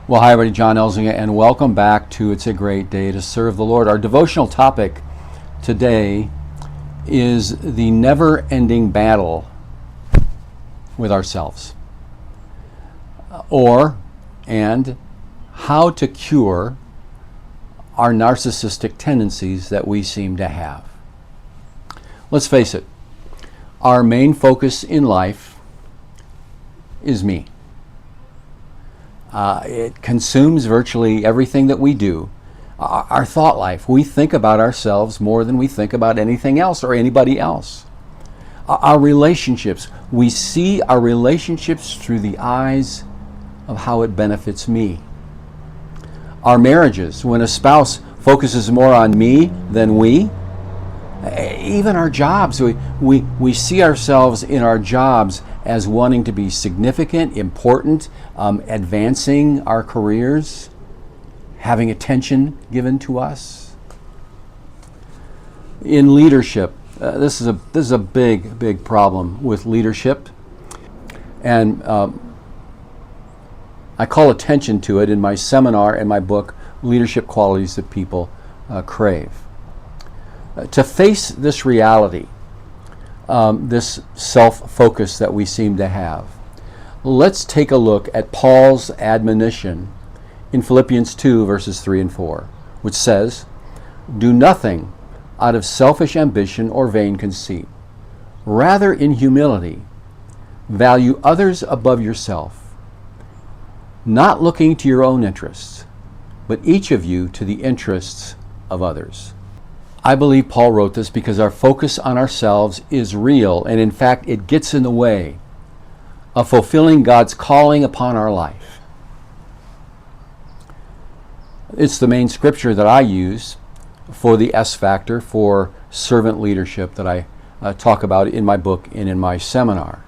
Well, hi everybody, John Elzinga, and welcome back to It's a Great Day to Serve the Lord. Our devotional topic today is the never-ending battle with ourselves, and how to cure our narcissistic tendencies that we seem to have. Let's face it, our main focus in life is me. It consumes virtually everything that we do. Our thought life, we think about ourselves more than we think about anything else or anybody else. Our relationships, we see our relationships through the eyes of how it benefits me. Our marriages, when a spouse focuses more on me than we. Even our jobs, we see ourselves in our jobs as wanting to be significant, important, advancing our careers, having attention given to us. In leadership, this is a big problem with leadership, and I call attention to it in my seminar and my book, Leadership Qualities That People Crave. To face this reality, this self-focus that we seem to have, let's take a look at Paul's admonition in Philippians 2, verses 3 and 4, which says, "Do nothing out of selfish ambition or vain conceit. Rather, in humility, value others above yourself, not looking to your own interests, but each of you to the interests of others." I believe Paul wrote this because our focus on ourselves is real, and in fact, it gets in the way of fulfilling God's calling upon our life. It's the main scripture that I use for the S factor for servant leadership that I talk about in my book and in my seminar.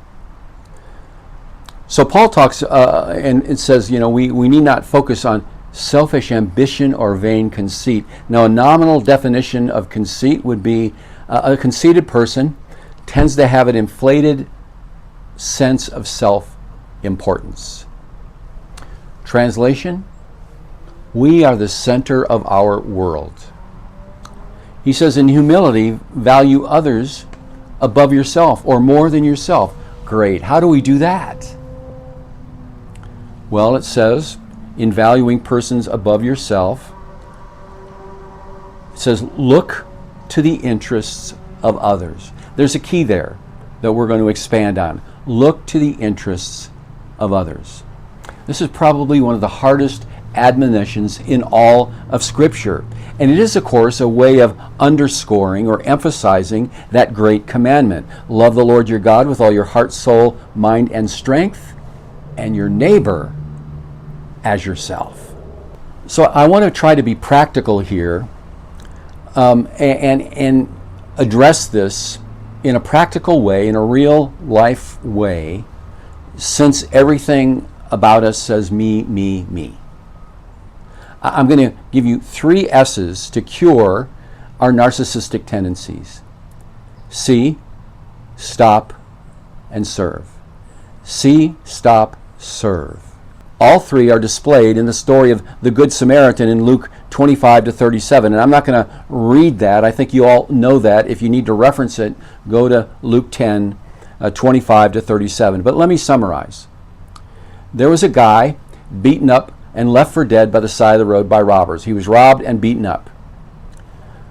So Paul talks, and it says, we need not focus on selfish ambition or vain conceit. Now, a nominal definition of conceit would be a conceited person tends to have an inflated sense of self-importance. Translation: we are the center of our world. He says, in humility, value others above yourself or more than yourself. Great. How do we do that? Well, it says, in valuing persons above yourself, it says, look to the interests of others. There's a key there that we're going to expand on. Look to the interests of others. This is probably one of the hardest admonitions in all of Scripture. And it is, of course, a way of underscoring or emphasizing that great commandment. Love the Lord your God with all your heart, soul, mind, and strength, and your neighbor as yourself. So I want to try to be practical here and address this in a practical way, in a real life way, since everything about us says me, me, me. I'm going to give you 3 S's to cure our narcissistic tendencies. See, stop, and serve. See, stop, serve. All 3 are displayed in the story of the Good Samaritan in Luke 25 to 37. And I'm not going to read that. I think you all know that. If you need to reference it, go to Luke 10, 25 to 37. But let me summarize. There was a guy beaten up and left for dead by the side of the road by robbers. He was robbed and beaten up.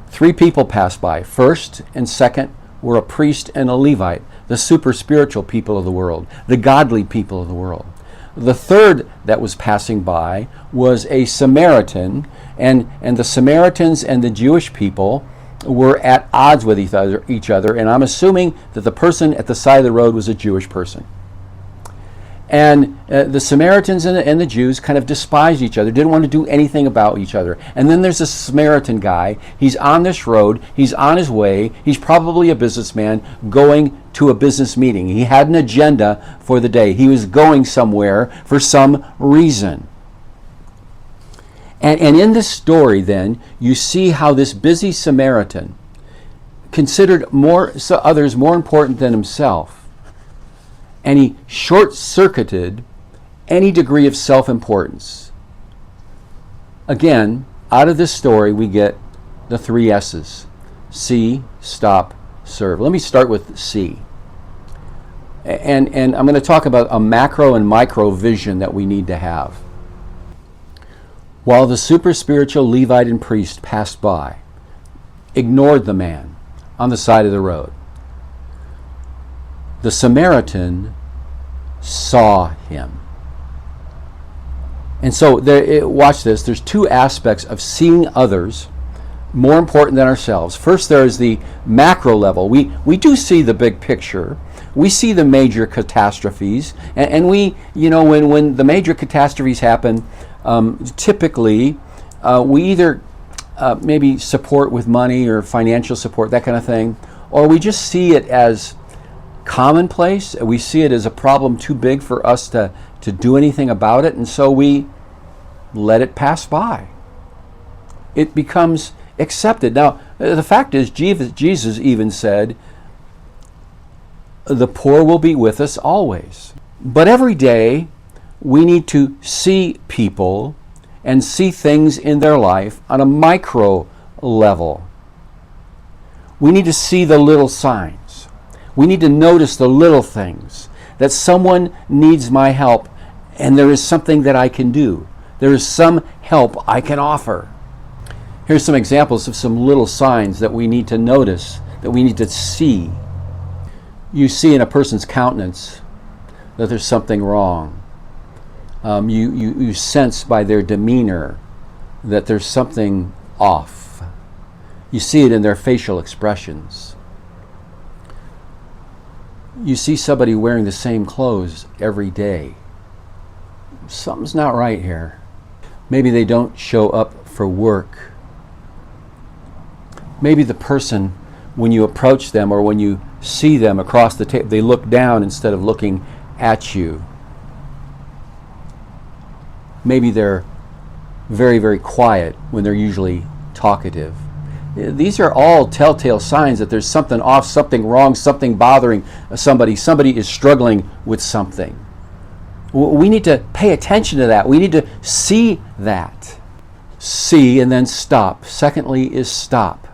3 people passed by. First and second were a priest and a Levite, the super spiritual people of the world, the godly people of the world. The third that was passing by was a Samaritan, and the Samaritans and the Jewish people were at odds with each other, and I'm assuming that the person at the side of the road was a Jewish person. And the Samaritans and the Jews kind of despised each other, didn't want to do anything about each other. And then there's a Samaritan guy. He's on this road. He's on his way. He's probably a businessman going to a business meeting. He had an agenda for the day. He was going somewhere for some reason. And in this story, then, you see how this busy Samaritan considered others more important than himself. And he short-circuited any degree of self-importance. Again, out of this story, we get the 3 S's. See, stop, serve. Let me start with C. And I'm going to talk about a macro and micro vision that we need to have. While the super spiritual Levite and priest passed by, ignored the man on the side of the road, the Samaritan saw him. And so, watch this, there's 2 aspects of seeing others more important than ourselves. First, there is the macro level. We do see the big picture. We see the major catastrophes. And we, when the major catastrophes happen, typically we either maybe support with money or financial support, that kind of thing, or we just see it as commonplace. We see it as a problem too big for us to do anything about it, and so we let it pass by. It becomes accepted. Now, the fact is, Jesus even said, the poor will be with us always. But every day, we need to see people and see things in their life on a micro level. We need to see the little signs. We need to notice the little things, that someone needs my help and there is something that I can do. There is some help I can offer. Here's some examples of some little signs that we need to notice, that we need to see. You see in a person's countenance that there's something wrong. You sense by their demeanor that there's something off. You see it in their facial expressions. You see somebody wearing the same clothes every day. Something's not right here. Maybe they don't show up for work. Maybe the person, when you approach them or when you see them across the table, they look down instead of looking at you. Maybe they're very, very quiet when they're usually talkative. These are all telltale signs that there's something off, something wrong, something bothering somebody. Somebody is struggling with something. We need to pay attention to that. We need to see that. See and then stop. Secondly is stop.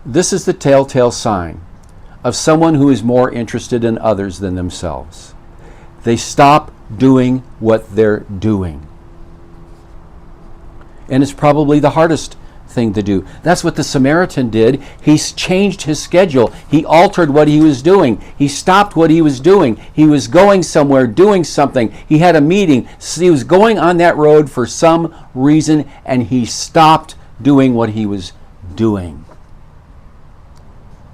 This is the telltale sign of someone who is more interested in others than themselves. They stop doing what they're doing. And it's probably the hardest thing to do. That's what the Samaritan did. He changed his schedule. He altered what he was doing. He stopped what he was doing. He was going somewhere, doing something. He had a meeting. He was going on that road for some reason, and he stopped doing what he was doing.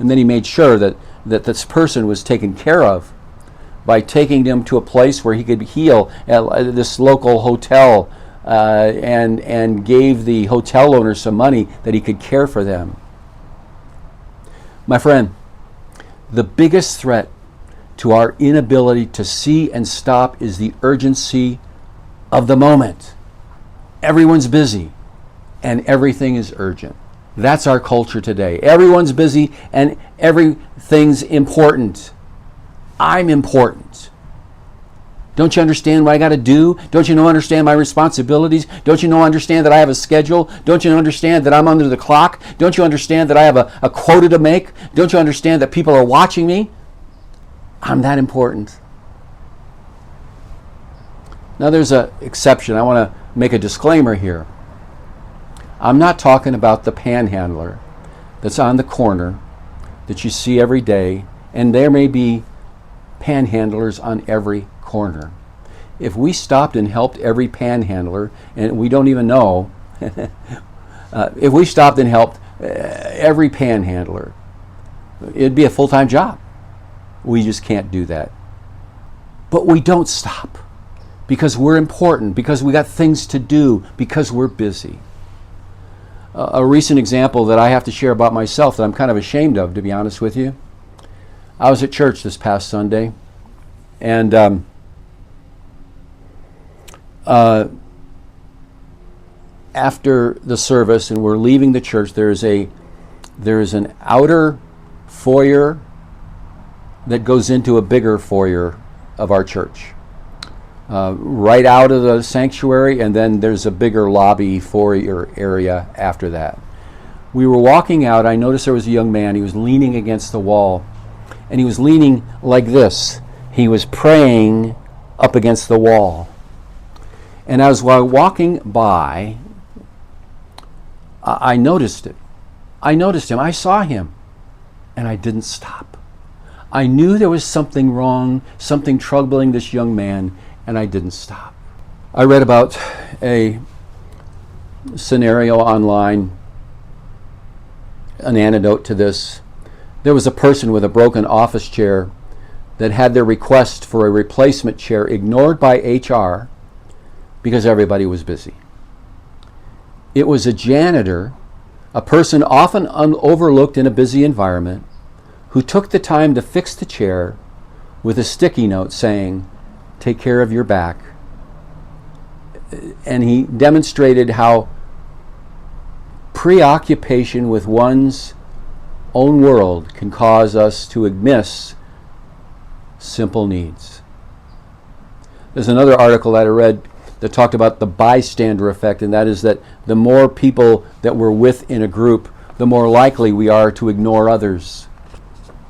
And then he made sure that this person was taken care of by taking him to a place where he could heal at this local hotel, and gave the hotel owner some money that he could care for them. My friend, the biggest threat to our inability to see and stop is the urgency of the moment. Everyone's busy and everything is urgent. That's our culture today. Everyone's busy and everything's important. I'm important. Don't you understand what I got to do? Don't you understand my responsibilities? Don't you understand that I have a schedule? Don't you understand that I'm under the clock? Don't you understand that I have a quota to make? Don't you understand that people are watching me? I'm that important. Now there's an exception. I want to make a disclaimer here. I'm not talking about the panhandler that's on the corner that you see every day, and there may be panhandlers on every corner. If we stopped and helped every panhandler, and we don't even know, if we stopped and helped every panhandler, it'd be a full-time job. We just can't do that. But we don't stop because we're important, because we got things to do, because we're busy. A recent example that I have to share about myself that I'm kind of ashamed of, to be honest with you. I was at church this past Sunday, and after the service, and we're leaving the church, there is an outer foyer that goes into a bigger foyer of our church. right out of the sanctuary, and then there's a bigger lobby foyer area after that. We were walking out. I noticed there was a young man. He was leaning against the wall, and he was leaning like this. He was praying up against the wall. And as I was walking by, I noticed it. I noticed him. I saw him, and I didn't stop. I knew there was something wrong, something troubling this young man, and I didn't stop. I read about a scenario online, an antidote to this. There was a person with a broken office chair that had their request for a replacement chair ignored by HR because everybody was busy. It was a janitor, a person often overlooked in a busy environment, who took the time to fix the chair with a sticky note saying, "Take care of your back." And he demonstrated how preoccupation with one's own world can cause us to miss simple needs. There's another article that I read that talked about the bystander effect, and that is that the more people that we're with in a group, the more likely we are to ignore others.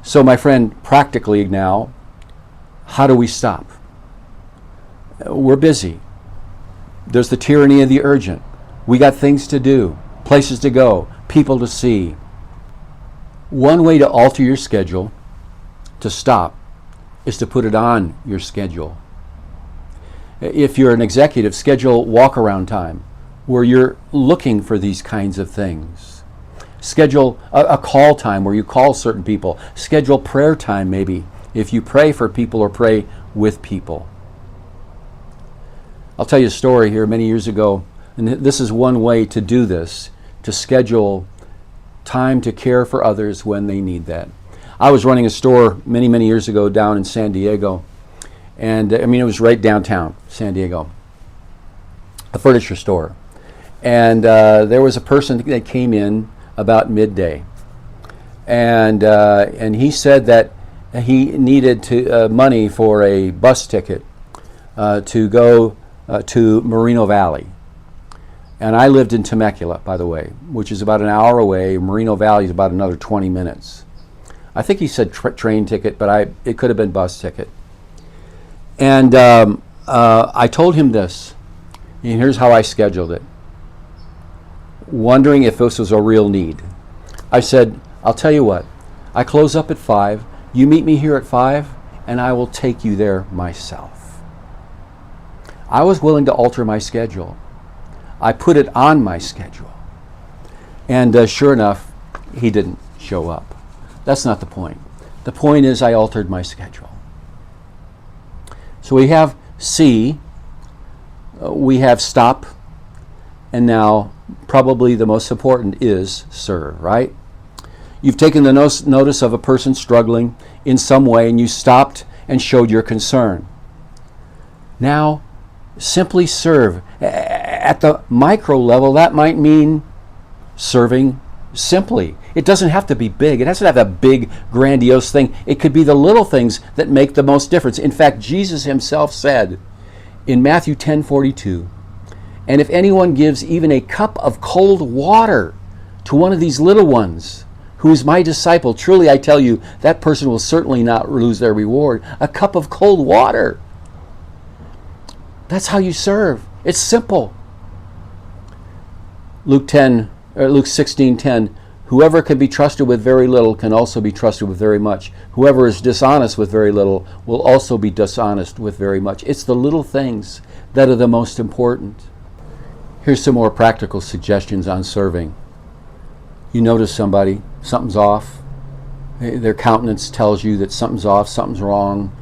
So my friend, practically now, how do we stop? We're busy. There's the tyranny of the urgent. We got things to do, places to go, people to see. One way to alter your schedule, to stop, is to put it on your schedule. If you're an executive, schedule walk-around time where you're looking for these kinds of things. Schedule a call time where you call certain people. Schedule prayer time maybe if you pray for people or pray with people. I'll tell you a story here many years ago, and this is one way to do this, to schedule time to care for others when they need that. I was running a store many, many years ago down in San Diego, and it was right downtown San Diego, a furniture store. And there was a person that came in about midday, and he said that he needed money for a bus ticket to go to Moreno Valley. And I lived in Temecula, by the way, which is about an hour away. Moreno Valley is about another 20 minutes. I think he said train ticket, but it could have been bus ticket. And I told him this, and here's how I scheduled it, wondering if this was a real need. I said, I'll tell you what, I close up at 5, you meet me here at 5, and I will take you there myself. I was willing to alter my schedule. I put it on my schedule. And sure enough, he didn't show up. That's not the point. The point is I altered my schedule. So we have C, we have stop, and now probably the most important is serve, right? You've taken the notice of a person struggling in some way, and you stopped and showed your concern. Now, simply serve. At the micro level, that might mean serving simply. It doesn't have to be big. It doesn't have a big, grandiose thing. It could be the little things that make the most difference. In fact, Jesus himself said in Matthew 10:42, "And if anyone gives even a cup of cold water to one of these little ones, who is my disciple, truly I tell you, that person will certainly not lose their reward." A cup of cold water. That's how you serve. It's simple. Luke 16:10, "Whoever can be trusted with very little can also be trusted with very much. Whoever is dishonest with very little will also be dishonest with very much." It's the little things that are the most important. Here's some more practical suggestions on serving. You notice somebody, something's off. Their countenance tells you that something's off, something's wrong.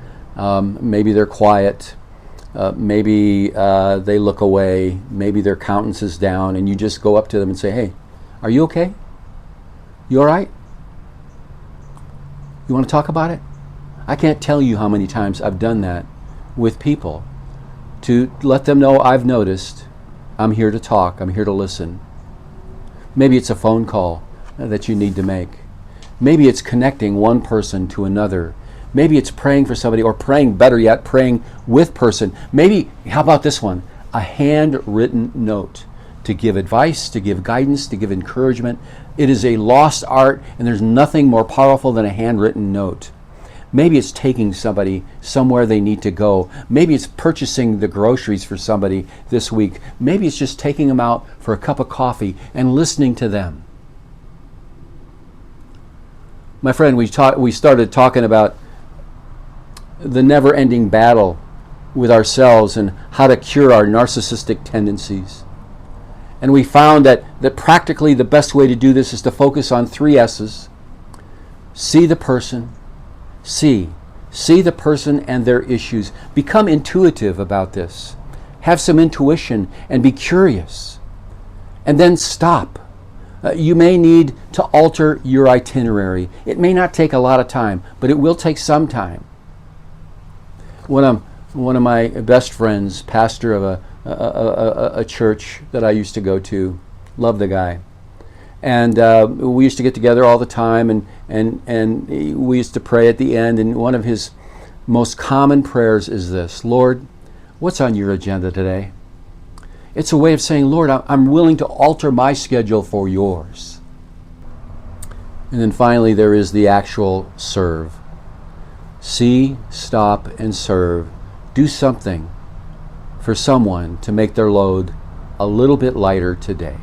Maybe they're quiet. Maybe they look away. Maybe their countenance is down, and you just go up to them and say, "Hey, are you okay? You all right? You want to talk about it?" I can't tell you how many times I've done that with people to let them know I've noticed. I'm here to talk. I'm here to listen. Maybe it's a phone call that you need to make. Maybe it's connecting one person to another. Maybe it's praying for somebody, or praying, better yet, praying with person. Maybe, how about this one? A handwritten note to give advice, to give guidance, to give encouragement. It is a lost art, and there's nothing more powerful than a handwritten note. Maybe it's taking somebody somewhere they need to go. Maybe it's purchasing the groceries for somebody this week. Maybe it's just taking them out for a cup of coffee and listening to them. My friend, we started talking about the never-ending battle with ourselves and how to cure our narcissistic tendencies. And we found that practically the best way to do this is to focus on 3 S's. See the person. See the person and their issues. Become intuitive about this. Have some intuition and be curious. And then stop. You may need to alter your itinerary. It may not take a lot of time, but it will take some time. One of my best friends, pastor of a church that I used to go to, loved the guy. And we used to get together all the time, and we used to pray at the end. And one of his most common prayers is this: Lord, what's on your agenda today? It's a way of saying, Lord, I'm willing to alter my schedule for yours. And then finally, there is the actual serve. See, stop, and serve. Do something for someone to make their load a little bit lighter today.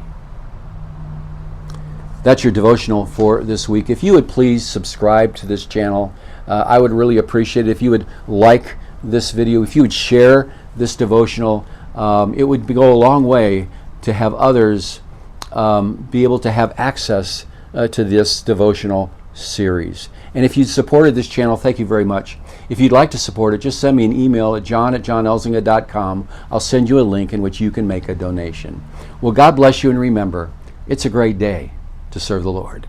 That's your devotional for this week. If you would please subscribe to this channel, I would really appreciate it. If you would like this video, if you would share this devotional, it would go a long way to have others be able to have access to this devotional series. And if you supported this channel, thank you very much. If you'd like to support it, just send me an email at john@johnelzinga.com. I'll send you a link in which you can make a donation. Well, God bless you, and remember, it's a great day to serve the Lord.